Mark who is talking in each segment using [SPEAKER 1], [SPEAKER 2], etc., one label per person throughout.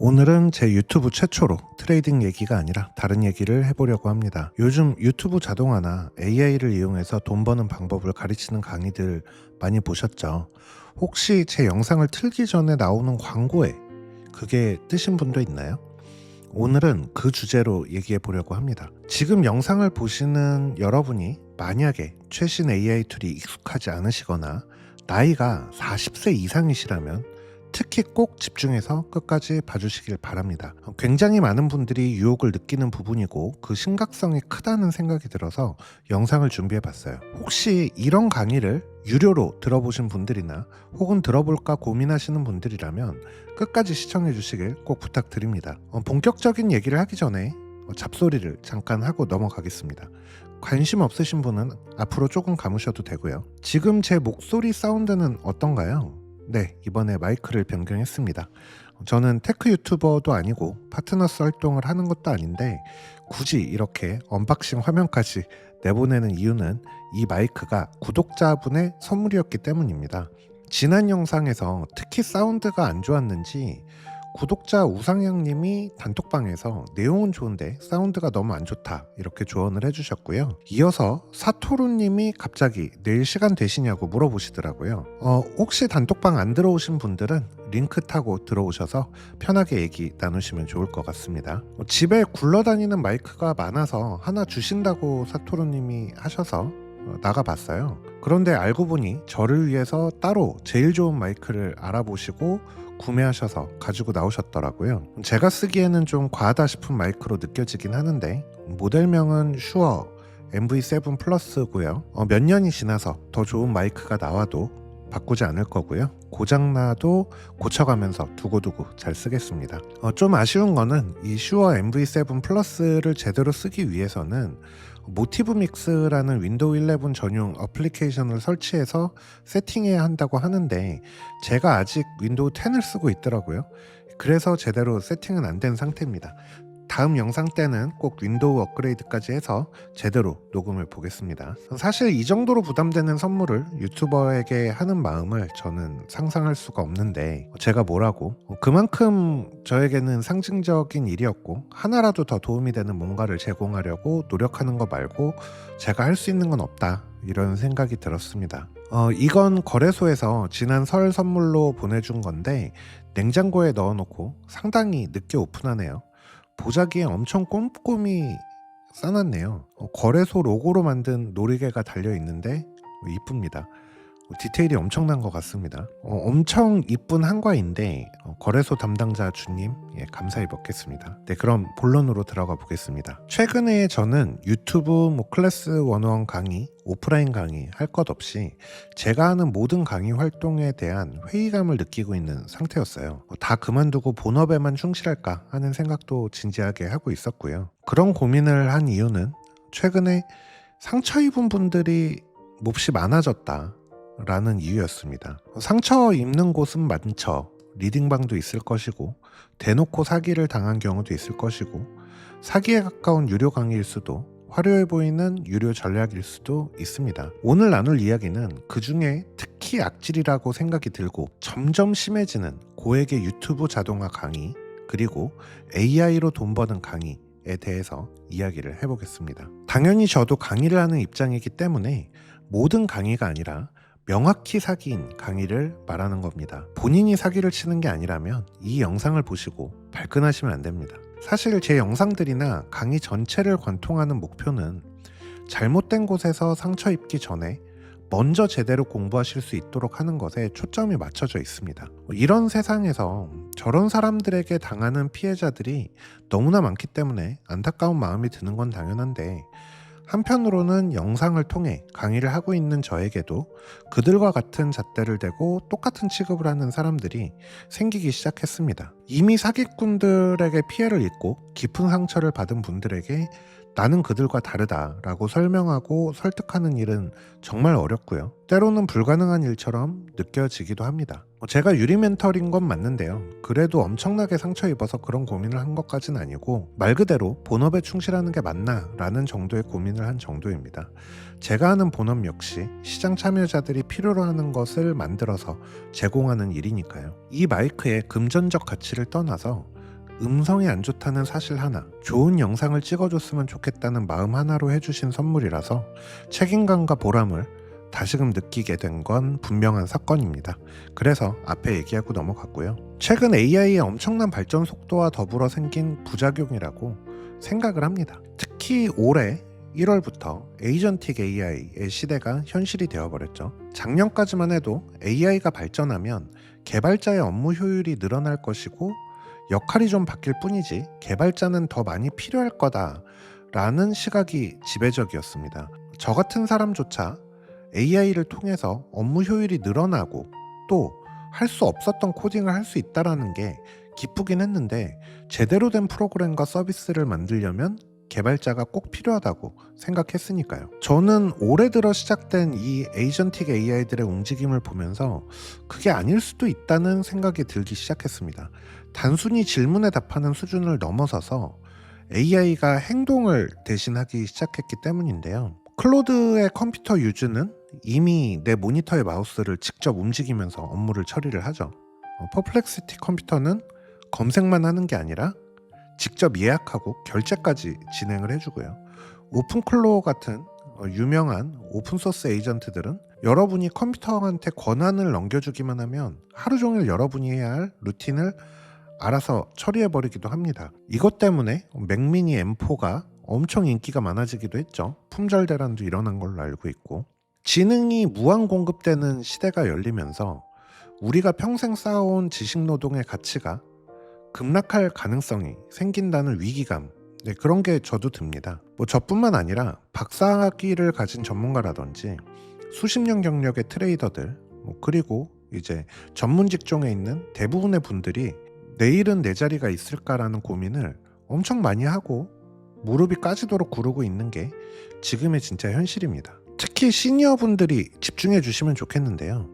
[SPEAKER 1] 오늘은 제 유튜브 최초로 트레이딩 얘기가 아니라 다른 얘기를 해보려고 합니다. 요즘 유튜브 자동화나 AI를 이용해서 돈 버는 방법을 가르치는 강의들 많이 보셨죠? 혹시 제 영상을 틀기 전에 나오는 광고에 그게 뜨신 분도 있나요? 오늘은 그 주제로 얘기해 보려고 합니다. 지금 영상을 보시는 여러분이 만약에 최신 AI 툴이 익숙하지 않으시거나 나이가 40세 이상이시라면 특히 꼭 집중해서 끝까지 봐주시길 바랍니다. 굉장히 많은 분들이 유혹을 느끼는 부분이고 그 심각성이 크다는 생각이 들어서 영상을 준비해 봤어요. 혹시 이런 강의를 유료로 들어보신 분들이나 혹은 들어볼까 고민하시는 분들이라면 끝까지 시청해 주시길 꼭 부탁드립니다. 본격적인 얘기를 하기 전에 잡소리를 잠깐 하고 넘어가겠습니다. 관심 없으신 분은 앞으로 조금 감으셔도 되고요. 지금 제 목소리 사운드는 어떤가요? 네, 이번에 마이크를 변경했습니다. 저는 테크 유튜버도 아니고 파트너스 활동을 하는 것도 아닌데 굳이 이렇게 언박싱 화면까지 내보내는 이유는 이 마이크가 구독자분의 선물이었기 때문입니다. 지난 영상에서 특히 사운드가 안 좋았는지 구독자 우상향님이 단톡방에서 내용은 좋은데 사운드가 너무 안 좋다 이렇게 조언을 해주셨고요. 이어서 사토루님이 갑자기 내일 시간 되시냐고 물어보시더라고요. 혹시 단톡방 안 들어오신 분들은 링크 타고 들어오셔서 편하게 얘기 나누시면 좋을 것 같습니다. 집에 굴러다니는 마이크가 많아서 하나 주신다고 사토루님이 하셔서 나가봤어요. 그런데 알고 보니 저를 위해서 따로 제일 좋은 마이크를 알아보시고 구매하셔서 가지고 나오셨더라고요. 제가 쓰기에는 좀 과하다 싶은 마이크로 느껴지긴 하는데 모델명은 슈어 MV7 플러스고요. 몇 년이 지나서 더 좋은 마이크가 나와도 바꾸지 않을 거고요. 고장나도 고쳐가면서 두고두고 잘 쓰겠습니다. 좀 아쉬운 거는 이 슈어 MV7 플러스를 제대로 쓰기 위해서는 모티브 믹스라는 윈도우 11 전용 어플리케이션을 설치해서 세팅해야 한다고 하는데 제가 아직 윈도우 10을 쓰고 있더라고요. 그래서 제대로 세팅은 안 된 상태입니다. 다음 영상 때는 꼭 윈도우 업그레이드까지 해서 제대로 녹음을 보겠습니다. 사실 이 정도로 부담되는 선물을 유튜버에게 하는 마음을 저는 상상할 수가 없는데 제가 뭐라고 그만큼 저에게는 상징적인 일이었고 하나라도 더 도움이 되는 뭔가를 제공하려고 노력하는 거 말고 제가 할 수 있는 건 없다 이런 생각이 들었습니다. 이건 거래소에서 지난 설 선물로 보내준 건데 냉장고에 넣어놓고 상당히 늦게 오픈하네요. 보자기에 엄청 꼼꼼히 싸놨네요. 거래소 로고로 만든 놀이개가 달려있는데 이쁩니다. 디테일이 엄청난 것 같습니다. 엄청 이쁜 한과인데 거래소 담당자 주님 감사히 먹겠습니다. 네, 그럼 본론으로 들어가 보겠습니다. 최근에 저는 유튜브 클래스 101 강의, 오프라인 강의 할 것 없이 제가 하는 모든 강의 활동에 대한 회의감을 느끼고 있는 상태였어요. 다 그만두고 본업에만 충실할까 하는 생각도 진지하게 하고 있었고요. 그런 고민을 한 이유는 최근에 상처 입은 분들이 몹시 많아졌다 라는 이유였습니다. 상처 입는 곳은 많죠. 리딩방도 있을 것이고 대놓고 사기를 당한 경우도 있을 것이고 사기에 가까운 유료 강의일 수도 화려해 보이는 유료 전략일 수도 있습니다. 오늘 나눌 이야기는 그 중에 특히 악질이라고 생각이 들고 점점 심해지는 고액의 유튜브 자동화 강의 그리고 AI로 돈 버는 강의에 대해서 이야기를 해보겠습니다. 당연히 저도 강의를 하는 입장이기 때문에 모든 강의가 아니라 명확히 사기인 강의를 말하는 겁니다. 본인이 사기를 치는 게 아니라면 이 영상을 보시고 발끈하시면 안 됩니다. 사실 제 영상들이나 강의 전체를 관통하는 목표는 잘못된 곳에서 상처 입기 전에 먼저 제대로 공부하실 수 있도록 하는 것에 초점이 맞춰져 있습니다. 이런 세상에서 저런 사람들에게 당하는 피해자들이 너무나 많기 때문에 안타까운 마음이 드는 건 당연한데 한편으로는 영상을 통해 강의를 하고 있는 저에게도 그들과 같은 잣대를 대고 똑같은 취급을 하는 사람들이 생기기 시작했습니다. 이미 사기꾼들에게 피해를 입고 깊은 상처를 받은 분들에게 나는 그들과 다르다라고 설명하고 설득하는 일은 정말 어렵고요. 때로는 불가능한 일처럼 느껴지기도 합니다. 제가 유리 멘털인 건 맞는데요. 그래도 엄청나게 상처 입어서 그런 고민을 한 것까진 아니고 말 그대로 본업에 충실하는 게 맞나 라는 정도의 고민을 한 정도입니다. 제가 하는 본업 역시 시장 참여자들이 필요로 하는 것을 만들어서 제공하는 일이니까요. 이 마이크의 금전적 가치를 떠나서 음성이 안 좋다는 사실 하나, 좋은 영상을 찍어줬으면 좋겠다는 마음 하나로 해주신 선물이라서 책임감과 보람을 다시금 느끼게 된 건 분명한 사건입니다. 그래서 앞에 얘기하고 넘어갔고요. 최근 AI의 엄청난 발전 속도와 더불어 생긴 부작용이라고 생각을 합니다. 특히 올해 1월부터 에이전틱 AI의 시대가 현실이 되어버렸죠. 작년까지만 해도 AI가 발전하면 개발자의 업무 효율이 늘어날 것이고 역할이 좀 바뀔 뿐이지 개발자는 더 많이 필요할 거다라는 시각이 지배적이었습니다. 저 같은 사람조차 AI를 통해서 업무 효율이 늘어나고 또 할 수 없었던 코딩을 할 수 있다라는 게 기쁘긴 했는데 제대로 된 프로그램과 서비스를 만들려면 개발자가 꼭 필요하다고 생각했으니까요. 저는 올해 들어 시작된 이 에이전틱 AI들의 움직임을 보면서 그게 아닐 수도 있다는 생각이 들기 시작했습니다. 단순히 질문에 답하는 수준을 넘어서서 AI가 행동을 대신하기 시작했기 때문인데요. 클로드의 컴퓨터 유즈는 이미 내 모니터의 마우스를 직접 움직이면서 업무를 처리를 하죠. 퍼플렉시티 컴퓨터는 검색만 하는 게 아니라 직접 예약하고 결제까지 진행을 해주고요. 오픈클로 같은 유명한 오픈소스 에이전트들은 여러분이 컴퓨터한테 권한을 넘겨주기만 하면 하루 종일 여러분이 해야 할 루틴을 알아서 처리해버리기도 합니다. 이것 때문에 맥미니 M4가 엄청 인기가 많아지기도 했죠. 품절 대란도 일어난 걸로 알고 있고, 지능이 무한 공급되는 시대가 열리면서 우리가 평생 쌓아온 지식노동의 가치가 급락할 가능성이 생긴다는 위기감, 그런 게 저도 듭니다. 저뿐만 아니라 박사학위를 가진 전문가라든지 수십 년 경력의 트레이더들, 그리고 이제 전문 직종에 있는 대부분의 분들이 내일은 내 자리가 있을까라는 고민을 엄청 많이 하고 무릎이 까지도록 구르고 있는 게 지금의 진짜 현실입니다. 특히 시니어분들이 집중해 주시면 좋겠는데요.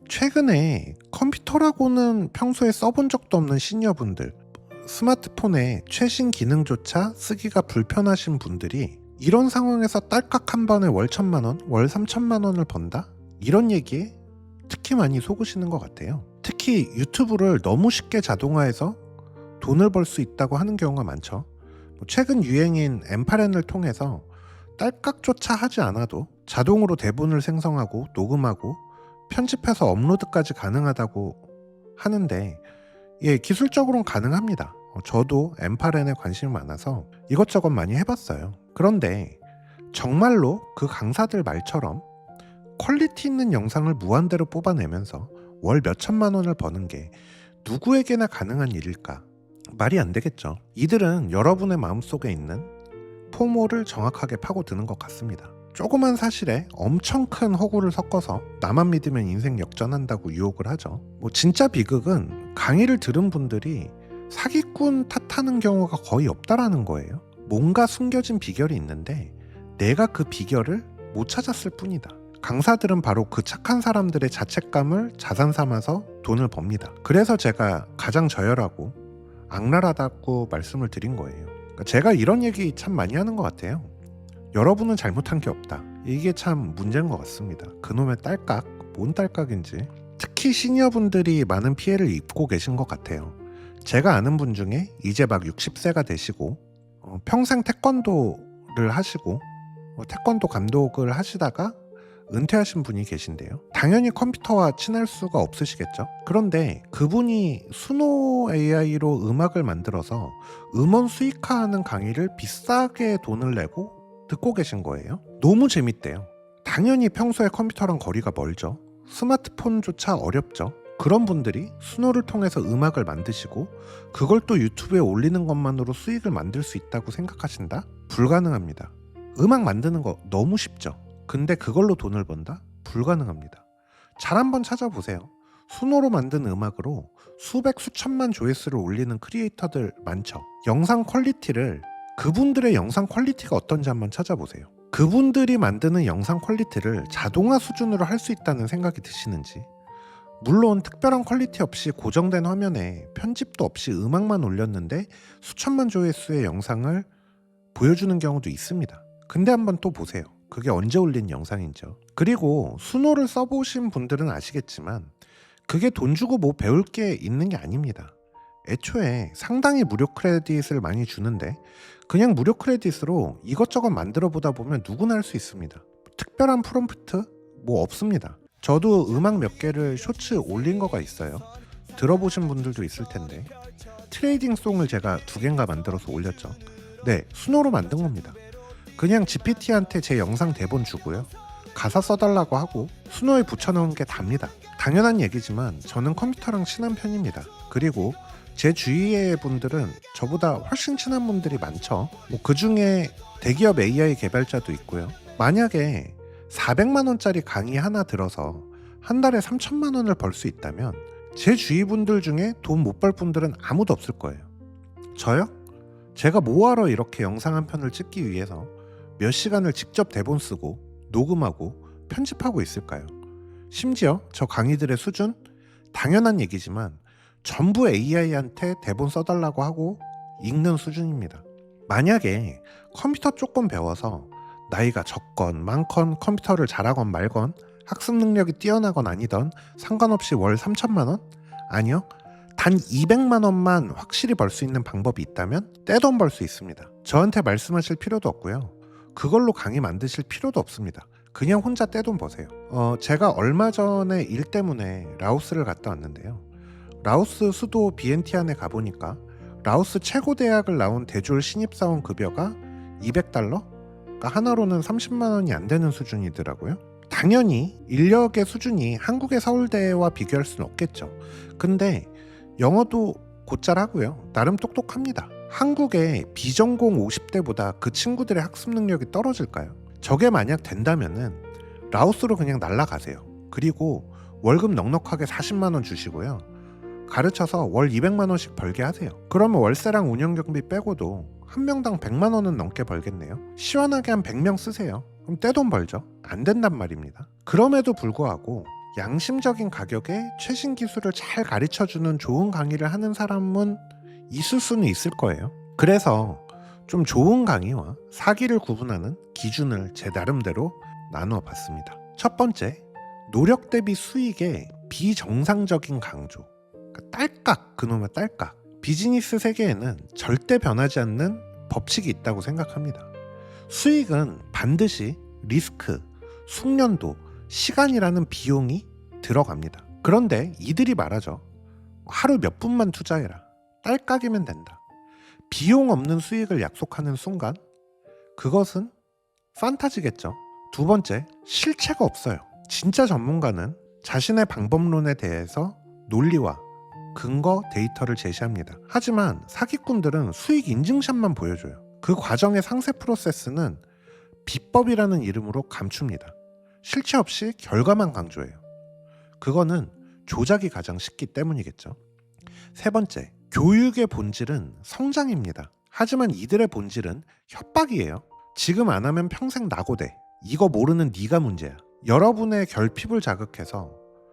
[SPEAKER 1] 최근에 컴퓨터라고는 평소에 써본 적도 없는 시니어분들, 스마트폰의 최신 기능조차 쓰기가 불편하신 분들이 이런 상황에서 딸깍 한 번에 월 1,000만 원, 월 3,000만 원을 번다? 이런 얘기에 특히 많이 속으시는 것 같아요. 특히 유튜브를 너무 쉽게 자동화해서 돈을 벌 수 있다고 하는 경우가 많죠. 최근 유행인 M8N을 통해서 딸깍조차 하지 않아도 자동으로 대본을 생성하고 녹음하고 편집해서 업로드까지 가능하다고 하는데, 기술적으로는 가능합니다. 저도 M8N에 관심이 많아서 이것저것 많이 해봤어요. 그런데 정말로 그 강사들 말처럼 퀄리티 있는 영상을 무한대로 뽑아내면서 월 몇천만 원을 버는 게 누구에게나 가능한 일일까? 말이 안 되겠죠. 이들은 여러분의 마음속에 있는 포모를 정확하게 파고드는 것 같습니다. 조그만 사실에 엄청 큰 허구를 섞어서 나만 믿으면 인생 역전한다고 유혹을 하죠. 진짜 비극은 강의를 들은 분들이 사기꾼 탓하는 경우가 거의 없다라는 거예요. 뭔가 숨겨진 비결이 있는데 내가 그 비결을 못 찾았을 뿐이다. 강사들은 바로 그 착한 사람들의 자책감을 자산 삼아서 돈을 법니다. 그래서 제가 가장 저열하고 악랄하다고 말씀을 드린 거예요. 제가 이런 얘기 참 많이 하는 것 같아요. 여러분은 잘못한 게 없다. 이게 참 문제인 것 같습니다. 그놈의 딸깍, 뭔 딸깍인지. 특히 시니어분들이 많은 피해를 입고 계신 것 같아요. 제가 아는 분 중에 이제 막 60세가 되시고 평생 태권도를 하시고 태권도 감독을 하시다가 은퇴하신 분이 계신데요. 당연히 컴퓨터와 친할 수가 없으시겠죠. 그런데 그분이 수노 AI로 음악을 만들어서 음원 수익화하는 강의를 비싸게 돈을 내고 듣고 계신 거예요. 너무 재밌대요. 당연히 평소에 컴퓨터랑 거리가 멀죠. 스마트폰조차 어렵죠. 그런 분들이 수노를 통해서 음악을 만드시고 그걸 또 유튜브에 올리는 것만으로 수익을 만들 수 있다고 생각하신다? 불가능합니다. 음악 만드는 거 너무 쉽죠. 근데 그걸로 돈을 번다? 불가능합니다. 잘 한번 찾아보세요. 수노로 만든 음악으로 수백 수천만 조회수를 올리는 크리에이터들 많죠. 영상 퀄리티를, 그분들의 영상 퀄리티가 어떤지 한번 찾아보세요. 그분들이 만드는 영상 퀄리티를 자동화 수준으로 할 수 있다는 생각이 드시는지. 물론 특별한 퀄리티 없이 고정된 화면에 편집도 없이 음악만 올렸는데 수천만 조회수의 영상을 보여주는 경우도 있습니다. 근데 한번 또 보세요. 그게 언제 올린 영상인지요. 그리고 수노를 써보신 분들은 아시겠지만 그게 돈 주고 뭐 배울 게 있는 게 아닙니다. 애초에 상당히 무료 크레딧을 많이 주는데 그냥 무료 크레딧으로 이것저것 만들어 보다 보면 누구나 할 수 있습니다. 특별한 프롬프트 뭐 없습니다. 저도 음악 몇 개를 쇼츠 올린 거가 있어요. 들어보신 분들도 있을 텐데 트레이딩 송을 제가 2개인가 만들어서 올렸죠. 네, 수노로 만든 겁니다. 그냥 GPT한테 제 영상 대본 주고요. 가사 써달라고 하고 수노에 붙여놓은 게 답니다. 당연한 얘기지만 저는 컴퓨터랑 친한 편입니다. 그리고 제 주위의 분들은 저보다 훨씬 친한 분들이 많죠. 뭐 그 중에 대기업 AI 개발자도 있고요. 만약에 400만 원짜리 강의 하나 들어서 한 달에 3천만 원을 벌 수 있다면 제 주위 분들 중에 돈 못 벌 분들은 아무도 없을 거예요. 저요? 제가 뭐하러 이렇게 영상 한 편을 찍기 위해서 몇 시간을 직접 대본 쓰고 녹음하고 편집하고 있을까요? 심지어 저 강의들의 수준? 당연한 얘기지만 전부 AI한테 대본 써달라고 하고 읽는 수준입니다. 만약에 컴퓨터 조금 배워서 나이가 적건 많건 컴퓨터를 잘하건 말건 학습 능력이 뛰어나건 아니던 상관없이 월 3천만 원? 아니요. 단 200만 원만 확실히 벌 수 있는 방법이 있다면 떼돈 벌 수 있습니다. 저한테 말씀하실 필요도 없고요. 그걸로 강의 만드실 필요도 없습니다. 그냥 혼자 떼돈 버세요. 제가 얼마 전에 일 때문에 라오스를 갔다 왔는데요. 라오스 수도 비엔티안에 가보니까 라오스 최고 대학을 나온 대졸 신입사원 급여가 200달러? 그러니까 하나로는 30만 원이 안 되는 수준이더라고요. 당연히 인력의 수준이 한국의 서울대와 비교할 수는 없겠죠. 근데 영어도 곧잘 하고요. 나름 똑똑합니다. 한국의 비전공 50대보다 그 친구들의 학습 능력이 떨어질까요? 저게 만약 된다면은 라오스로 그냥 날아가세요. 그리고 월급 넉넉하게 40만 원 주시고요. 가르쳐서 월 200만 원씩 벌게 하세요. 그러면 월세랑 운영경비 빼고도 한 명당 100만 원은 넘게 벌겠네요. 시원하게 한 100명 쓰세요. 그럼 떼돈 벌죠. 안 된단 말입니다. 그럼에도 불구하고 양심적인 가격에 최신 기술을 잘 가르쳐주는 좋은 강의를 하는 사람은 있을 수는 있을 거예요. 그래서 좀 좋은 강의와 사기를 구분하는 기준을 제 나름대로 나누어 봤습니다. 첫 번째, 노력 대비 수익의 비정상적인 강조. 딸깍, 그놈의 딸깍. 비즈니스 세계에는 절대 변하지 않는 법칙이 있다고 생각합니다. 수익은 반드시 리스크, 숙련도, 시간이라는 비용이 들어갑니다. 그런데 이들이 말하죠. 하루 몇 분만 투자해라. 딸깍이면 된다. 비용 없는 수익을 약속하는 순간 그것은 판타지겠죠. 두 번째, 실체가 없어요. 진짜 전문가는 자신의 방법론에 대해서 논리와 근거 데이터를 제시합니다. 하지만 사기꾼들은 수익 인증샷만 보여줘요. 그 과정의 상세 프로세스는 비법이라는 이름으로 감춥니다. 실체 없이 결과만 강조해요. 그거는 조작이 가장 쉽기 때문이겠죠. 세 번째, 교육의 본질은 성장입니다. 하지만 이들의 본질은 협박이에요. 지금 안 하면 평생 낙오돼. 이거 모르는 네가 문제야. 여러분의 결핍을 자극해서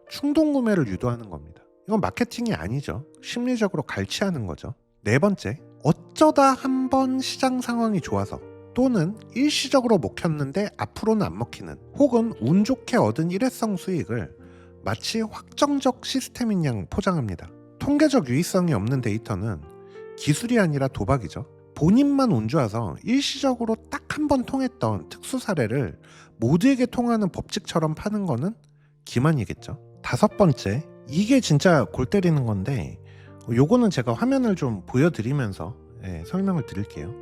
[SPEAKER 1] 충동구매를 유도하는 겁니다. 이건 마케팅이 아니죠. 심리적으로 갈취하는 거죠. 네 번째, 어쩌다 한번 시장 상황이 좋아서 또는 일시적으로 먹혔는데 앞으로는 안 먹히는 혹은 운 좋게 얻은 일회성 수익을 마치 확정적 시스템인 양 포장합니다. 통계적 유의성이 없는 데이터는 기술이 아니라 도박이죠. 본인만 운 좋아서 일시적으로 딱 한 번 통했던 특수 사례를 모두에게 통하는 법칙처럼 파는 거는 기만이겠죠. 다섯 번째, 이게 진짜 골 때리는 건데 요거는 제가 화면을 좀 보여드리면서 설명을 드릴게요.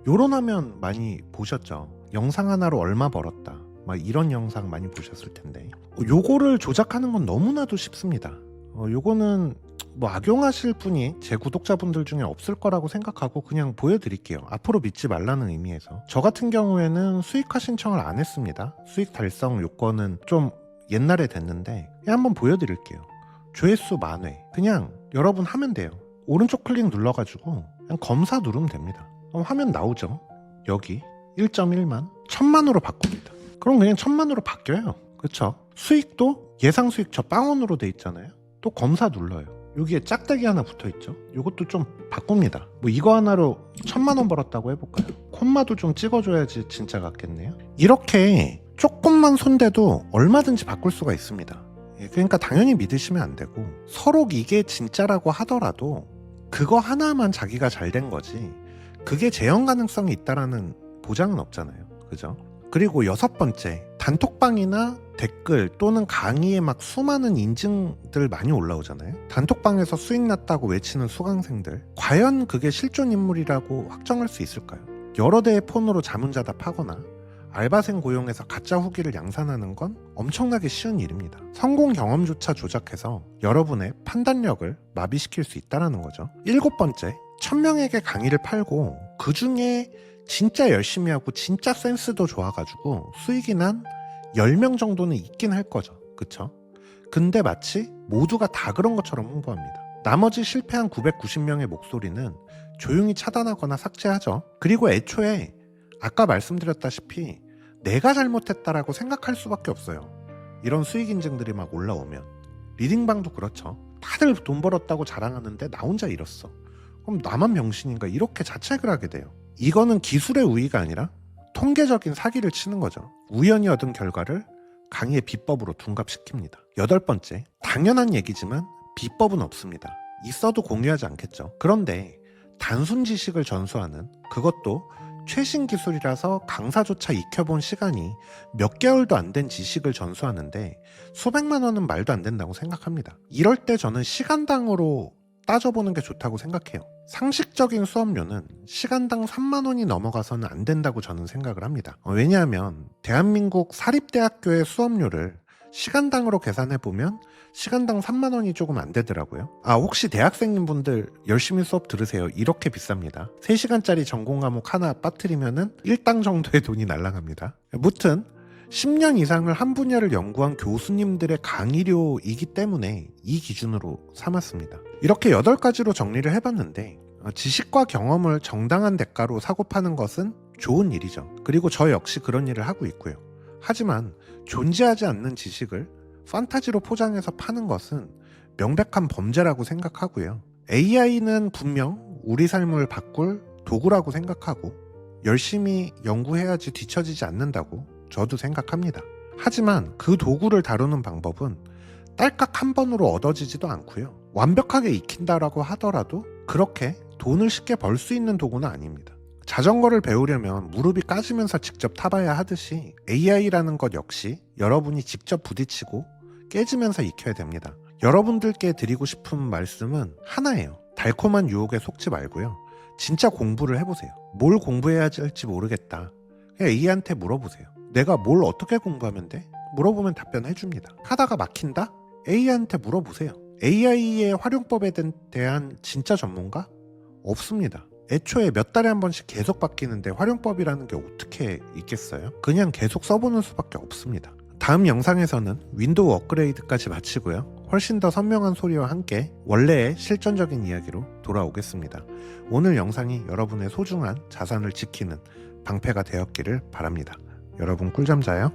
[SPEAKER 1] 요런 화면 많이 보셨죠? 영상 하나로 얼마 벌었다 막 이런 영상 많이 보셨을 텐데 요거를 조작하는 건 너무나도 쉽습니다. 요거는 뭐 악용하실 분이 제 구독자분들 중에 없을 거라고 생각하고 그냥 보여드릴게요. 앞으로 믿지 말라는 의미에서. 저 같은 경우에는 수익화 신청을 안 했습니다. 수익 달성 요건은 좀 옛날에 됐는데 그냥 한번 보여드릴게요. 조회수 만회. 그냥 여러분 하면 돼요. 오른쪽 클릭 눌러가지고 그냥 검사 누르면 됩니다. 그럼 화면 나오죠. 여기 1.1만 1000만으로 바꿉니다. 그럼 그냥 1000만으로 바뀌어요. 그쵸? 수익도 예상 수익 저 빵원으로 돼 있잖아요. 또 검사 눌러요. 여기에 짝대기 하나 붙어있죠. 이것도 좀 바꿉니다. 뭐 이거 하나로 1000만원 벌었다고 해볼까요? 콤마도 좀 찍어줘야지 진짜 같겠네요. 이렇게 조금만 손대도 얼마든지 바꿀 수가 있습니다. 그러니까 당연히 믿으시면 안 되고 서로 이게 진짜라고 하더라도 그거 하나만 자기가 잘 된 거지 그게 재현 가능성이 있다라는 보장은 없잖아요. 그죠? 그리고 6번째, 단톡방이나 댓글 또는 강의에 막 수많은 인증들 많이 올라오잖아요. 단톡방에서 수익 났다고 외치는 수강생들, 과연 그게 실존 인물이라고 확정할 수 있을까요? 여러 대의 폰으로 자문자답하거나 알바생 고용해서 가짜 후기를 양산하는 건 엄청나게 쉬운 일입니다. 성공 경험조차 조작해서 여러분의 판단력을 마비시킬 수 있다는 거죠. 7번째, 1000명에게 강의를 팔고 그 중에 진짜 열심히 하고 진짜 센스도 좋아가지고 수익이 난 10명 정도는 있긴 할 거죠. 그쵸? 근데 마치 모두가 다 그런 것처럼 홍보합니다. 나머지 실패한 990명의 목소리는 조용히 차단하거나 삭제하죠. 그리고 애초에 아까 말씀드렸다시피 내가 잘못했다라고 생각할 수밖에 없어요. 이런 수익 인증들이 막 올라오면. 리딩방도 그렇죠. 다들 돈 벌었다고 자랑하는데 나 혼자 잃었어. 그럼 나만 병신인가 이렇게 자책을 하게 돼요. 이거는 기술의 우위가 아니라 통계적인 사기를 치는 거죠. 우연히 얻은 결과를 강의의 비법으로 둔갑시킵니다. 8번째, 당연한 얘기지만 비법은 없습니다. 있어도 공유하지 않겠죠. 그런데 단순 지식을 전수하는, 그것도 최신 기술이라서 강사조차 익혀본 시간이 몇 개월도 안 된 지식을 전수하는데 수백만 원은 말도 안 된다고 생각합니다. 이럴 때 저는 시간당으로 따져보는 게 좋다고 생각해요. 상식적인 수업료는 시간당 3만 원이 넘어가서는 안 된다고 저는 생각을 합니다. 왜냐하면 대한민국 사립대학교의 수업료를 시간당으로 계산해보면 시간당 3만 원이 조금 안 되더라고요. 혹시 대학생인 분들 열심히 수업 들으세요. 이렇게 비쌉니다. 3시간짜리 전공 과목 하나 빠뜨리면은 1당 정도의 돈이 날아갑니다. 무튼 10년 이상을 한 분야를 연구한 교수님들의 강의료이기 때문에 이 기준으로 삼았습니다. 이렇게 8가지로 정리를 해봤는데 지식과 경험을 정당한 대가로 사고 파는 것은 좋은 일이죠. 그리고 저 역시 그런 일을 하고 있고요. 하지만 존재하지 않는 지식을 판타지로 포장해서 파는 것은 명백한 범죄라고 생각하고요. AI는 분명 우리 삶을 바꿀 도구라고 생각하고 열심히 연구해야지 뒤처지지 않는다고 저도 생각합니다. 하지만 그 도구를 다루는 방법은 딸깍 한 번으로 얻어지지도 않고요. 완벽하게 익힌다라고 하더라도 그렇게 돈을 쉽게 벌 수 있는 도구는 아닙니다. 자전거를 배우려면 무릎이 까지면서 직접 타봐야 하듯이 AI라는 것 역시 여러분이 직접 부딪히고 깨지면서 익혀야 됩니다. 여러분들께 드리고 싶은 말씀은 하나예요. 달콤한 유혹에 속지 말고요. 진짜 공부를 해보세요. 뭘 공부해야 할지 모르겠다. 그냥 AI한테 물어보세요. 내가 뭘 어떻게 공부하면 돼? 물어보면 답변해줍니다. 하다가 막힌다? AI한테 물어보세요. AI의 활용법에 대한 진짜 전문가? 없습니다. 애초에 몇 달에 한 번씩 계속 바뀌는데 활용법이라는 게 어떻게 있겠어요? 그냥 계속 써보는 수밖에 없습니다. 다음 영상에서는 윈도우 업그레이드까지 마치고요. 훨씬 더 선명한 소리와 함께 원래의 실전적인 이야기로 돌아오겠습니다. 오늘 영상이 여러분의 소중한 자산을 지키는 방패가 되었기를 바랍니다. 여러분 꿀잠 자요.